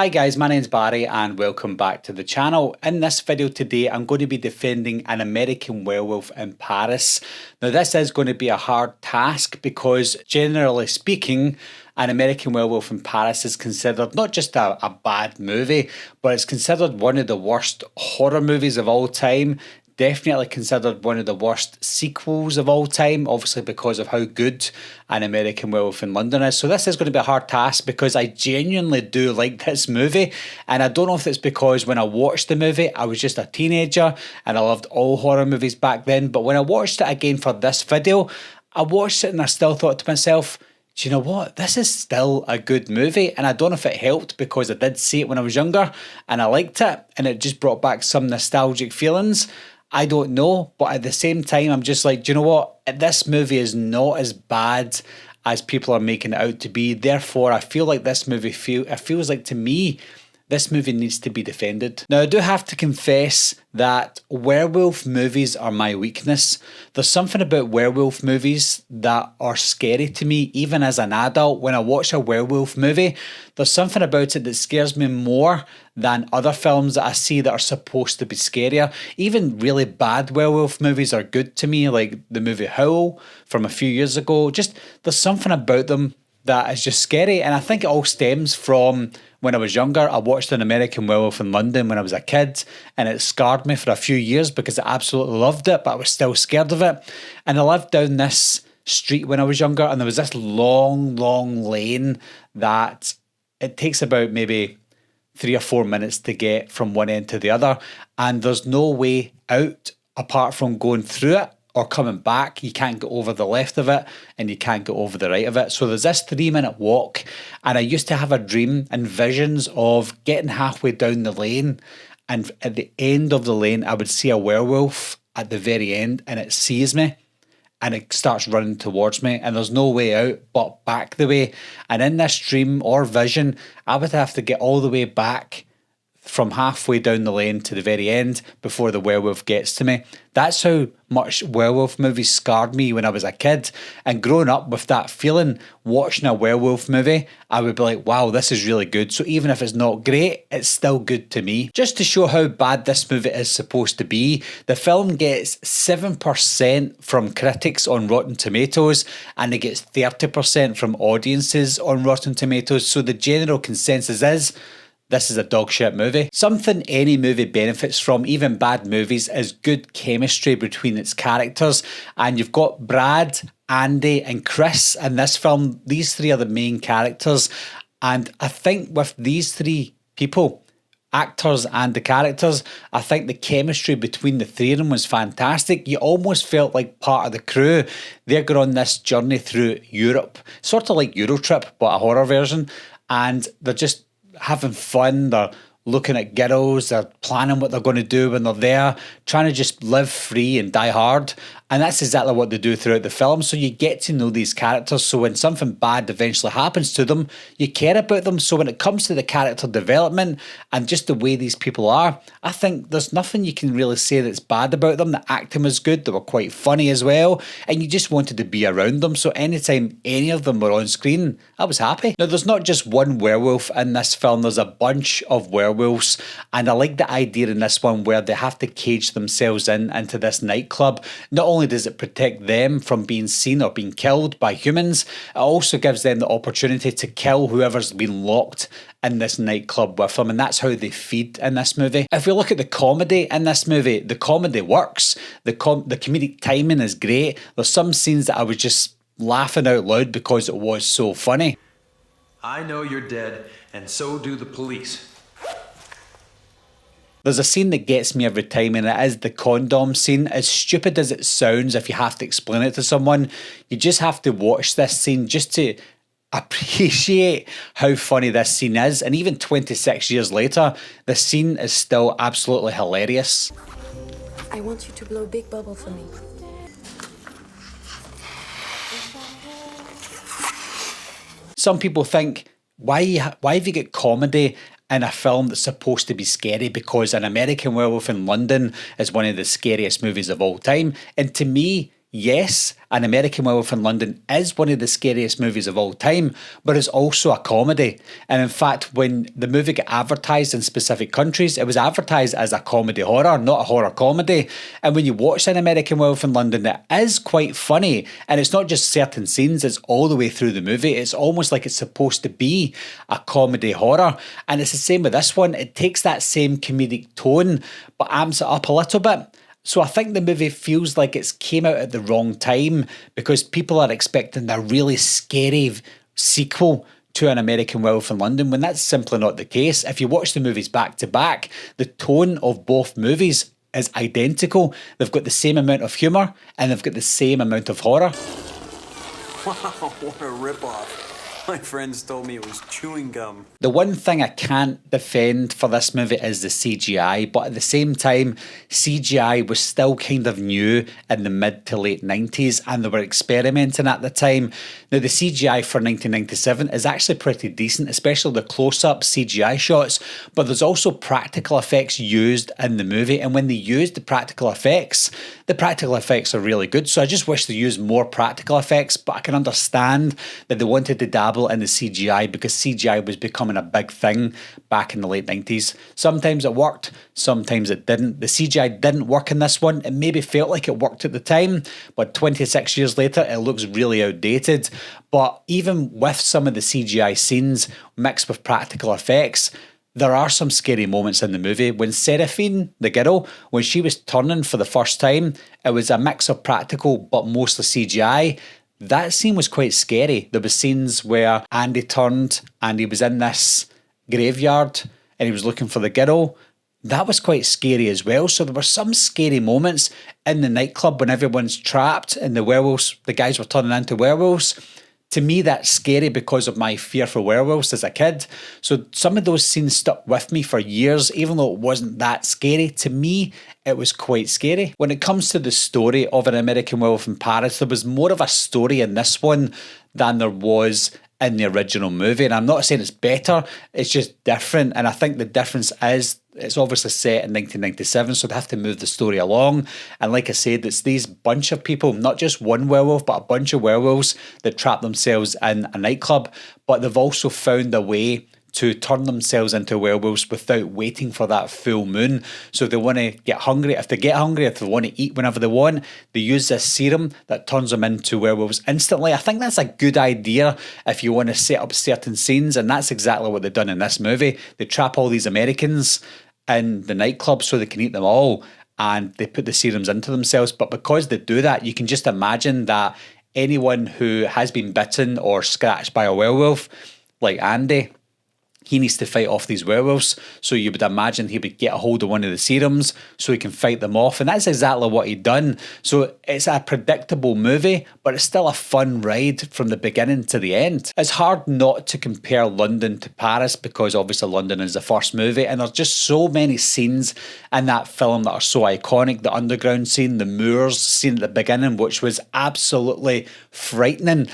Hi guys, my name's Barry and welcome back to the channel. In this video today, I'm going to be defending An American Werewolf in Paris. Now this is going to be a hard task because generally speaking, An American Werewolf in Paris is considered not just a bad movie, but it's considered one of the worst horror movies of all time. Definitely considered one of the worst sequels of all time, obviously because of how good An American Werewolf in London is. So this is going to be a hard task because I genuinely do like this movie, and I don't know if it's because when I watched the movie I was just a teenager and I loved all horror movies back then, but when I watched it again for this video, I watched it and I still thought to myself, do you know what? This is still a good movie, and I don't know if it helped because I did see it when I was younger and I liked it and it just brought back some nostalgic feelings. I don't know, but at the same time, I'm just like, do you know what? This movie is not as bad as people are making it out to be. Therefore, I feel like this movie feels like to me, this movie needs to be defended. Now, I do have to confess that werewolf movies are my weakness. There's something about werewolf movies that are scary to me, even as an adult. When I watch a werewolf movie, there's something about it that scares me more than other films that I see that are supposed to be scarier. Even really bad werewolf movies are good to me, like the movie Howl from a few years ago. Just, there's something about them that is just scary, and I think it all stems from when I was younger. I watched An American Werewolf in London when I was a kid, and it scarred me for a few years because I absolutely loved it, but I was still scared of it. And I lived down this street when I was younger, and there was this long lane that it takes about maybe 3 or 4 minutes to get from one end to the other, and there's no way out apart from going through it or coming back. You can't go over the left of it and you can't go over the right of it. So there's this 3-minute walk, and I used to have a dream and visions of getting halfway down the lane, and at the end of the lane I would see a werewolf at the very end, and it sees me and it starts running towards me, and there's no way out but back the way. And in this dream or vision, I would have to get all the way back from halfway down the lane to the very end before the werewolf gets to me. That's how much werewolf movies scarred me when I was a kid. And growing up with that feeling, watching a werewolf movie, I would be like, wow, this is really good. So even if it's not great, it's still good to me. Just to show how bad this movie is supposed to be, the film gets 7% from critics on Rotten Tomatoes, and it gets 30% from audiences on Rotten Tomatoes. So the general consensus is, this is a dog shit movie. Something any movie benefits from, even bad movies, is good chemistry between its characters. And you've got Brad, Andy and Chris in this film. These three are the main characters. And I think with these three people, actors and the characters, I think the chemistry between the three of them was fantastic. You almost felt like part of the crew. They're going on this journey through Europe, sort of like Eurotrip, but a horror version. And they're just having fun, they're looking at girls, they're planning what they're going to do when they're there, trying to just live free and die hard. And that's exactly what they do throughout the film. So you get to know these characters, so when something bad eventually happens to them, you care about them. So when it comes to the character development and just the way these people are, I think there's nothing you can really say that's bad about them. The acting was good, they were quite funny as well, and you just wanted to be around them. So anytime any of them were on screen, I was happy. Now, there's not just one werewolf in this film, there's a bunch of werewolves, and I like the idea in this one where they have to cage themselves into this nightclub. Not only does it protect them from being seen or being killed by humans, it also gives them the opportunity to kill whoever's been locked in this nightclub with them, and that's how they feed in this movie. If we look at the comedy in this movie, the comedy works. The comedic timing is great. There's some scenes that I was just laughing out loud because it was so funny. I know you're dead, and so do the police. There's a scene that gets me every time, and it is the condom scene. As stupid as it sounds, if you have to explain it to someone, you just have to watch this scene just to appreciate how funny this scene is. And even 26 years later, the scene is still absolutely hilarious. I want you to blow a big bubble for me. Some people think, why have you got comedy in a film that's supposed to be scary? Because An American Werewolf in London is one of the scariest movies of all time. And to me, yes, An American Werewolf in London is one of the scariest movies of all time, but it's also a comedy. And in fact, when the movie got advertised in specific countries, it was advertised as a comedy horror, not a horror comedy. And when you watch An American Werewolf in London, it is quite funny. And it's not just certain scenes, it's all the way through the movie. It's almost like it's supposed to be a comedy horror. And it's the same with this one. It takes that same comedic tone, but amps it up a little bit. So I think the movie feels like it's came out at the wrong time because people are expecting a really scary sequel to An American Werewolf in London, when that's simply not the case. If you watch the movies back to back, the tone of both movies is identical. They've got the same amount of humour and they've got the same amount of horror. Wow, what a ripoff. My friends told me it was chewing gum. The one thing I can't defend for this movie is the CGI, but at the same time, CGI was still kind of new in the mid to late 90s and they were experimenting at the time. Now, the CGI for 1997 is actually pretty decent, especially the close-up CGI shots, but there's also practical effects used in the movie, and when they use the practical effects are really good. So I just wish they used more practical effects, but I can understand that they wanted to dabble in the CGI because CGI was becoming a big thing back in the late 90s. Sometimes it worked, sometimes it didn't. The CGI didn't work in this one. It maybe felt like it worked at the time, but 26 years later, it looks really outdated. But even with some of the CGI scenes mixed with practical effects, there are some scary moments in the movie. When Seraphine, the girl, when she was turning for the first time, it was a mix of practical but mostly CGI. That scene was quite scary. There were scenes where Andy turned and he was in this graveyard and he was looking for the girl. That was quite scary as well. So there were some scary moments in the nightclub when everyone's trapped and the guys were turning into werewolves. To me, that's scary because of my fear for werewolves as a kid. So some of those scenes stuck with me for years, even though it wasn't that scary. To me, it was quite scary. When it comes to the story of An American Werewolf in Paris, there was more of a story in this one than there was in the original movie. And I'm not saying it's better, it's just different. And I think the difference is it's obviously set in 1997, so they have to move the story along. And like I said, it's these bunch of people, not just one werewolf, but a bunch of werewolves that trap themselves in a nightclub. But they've also found a way to turn themselves into werewolves without waiting for that full moon. So if they want to get hungry, if they want to eat whenever they want, they use this serum that turns them into werewolves instantly. I think that's a good idea if you want to set up certain scenes, and that's exactly what they've done in this movie. They trap all these Americans in the nightclub so they can eat them all, and they put the serums into themselves. But because they do that, you can just imagine that anyone who has been bitten or scratched by a werewolf, like Andy, he needs to fight off these werewolves. So you would imagine he would get a hold of one of the serums so he can fight them off. And that's exactly what he'd done. So it's a predictable movie, but it's still a fun ride from the beginning to the end. It's hard not to compare London to Paris because obviously London is the first movie. And there's just so many scenes in that film that are so iconic. The underground scene, the moors scene at the beginning, which was absolutely frightening.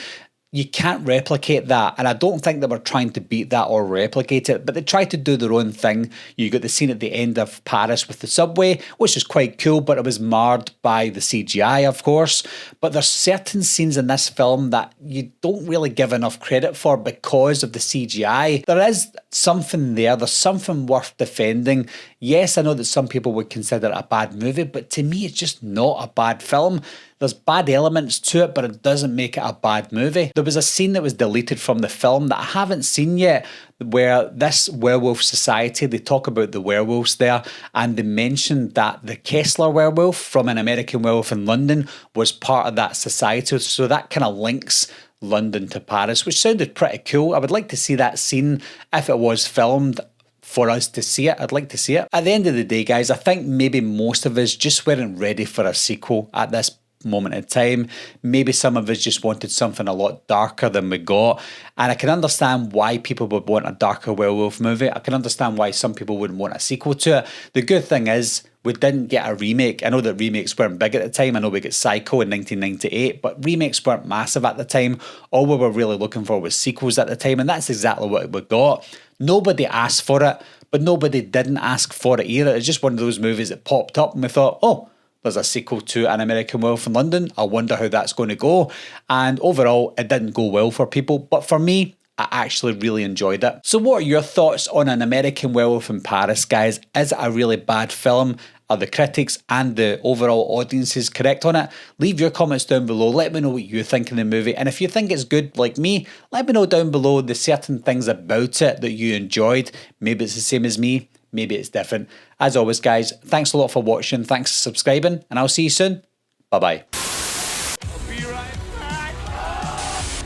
You can't replicate that, and I don't think they were trying to beat that or replicate it, but they tried to do their own thing. You got the scene at the end of Paris with the subway, which is quite cool, but it was marred by the CGI, of course. But there's certain scenes in this film that you don't really give enough credit for because of the CGI. There is something there, there's something worth defending. Yes, I know that some people would consider it a bad movie, but to me, it's just not a bad film. There's bad elements to it, but it doesn't make it a bad movie. There was a scene that was deleted from the film that I haven't seen yet, where this werewolf society, they talk about the werewolves there, and they mentioned that the Kessler werewolf from An American Werewolf in London was part of that society. So that kind of links London to Paris, which sounded pretty cool. I would like to see that scene if it was filmed for us to see it. I'd like to see it. At the end of the day, guys, I think maybe most of us just weren't ready for a sequel at this moment in time. Maybe some of us just wanted something a lot darker than we got, and I can understand why people would want a darker werewolf movie. I can understand why some people wouldn't want a sequel to it. The good thing is we didn't get a remake. I know that remakes weren't big at the time. I know we got Psycho in 1998, but remakes weren't massive at the time. All we were really looking for was sequels at the time, and that's exactly what we got. Nobody asked for it, but nobody didn't ask for it either. It's just one of those movies that popped up and we thought, oh, there's a sequel to An American Werewolf in London. I wonder how that's going to go. And overall, it didn't go well for people. But for me, I actually really enjoyed it. So what are your thoughts on An American Werewolf in Paris, guys? Is it a really bad film? Are the critics and the overall audiences correct on it? Leave your comments down below. Let me know what you think of the movie. And if you think it's good like me, let me know down below the certain things about it that you enjoyed. Maybe it's the same as me. Maybe it's different. As always, guys, thanks a lot for watching. Thanks for subscribing. And I'll see you soon. Bye-bye.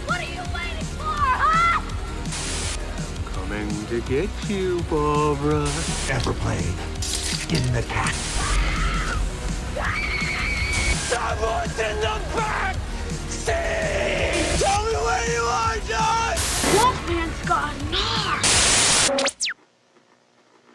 What are you waiting for, huh? Coming to get you, Barbara. Ever played in the cat? Someone's in the back seat!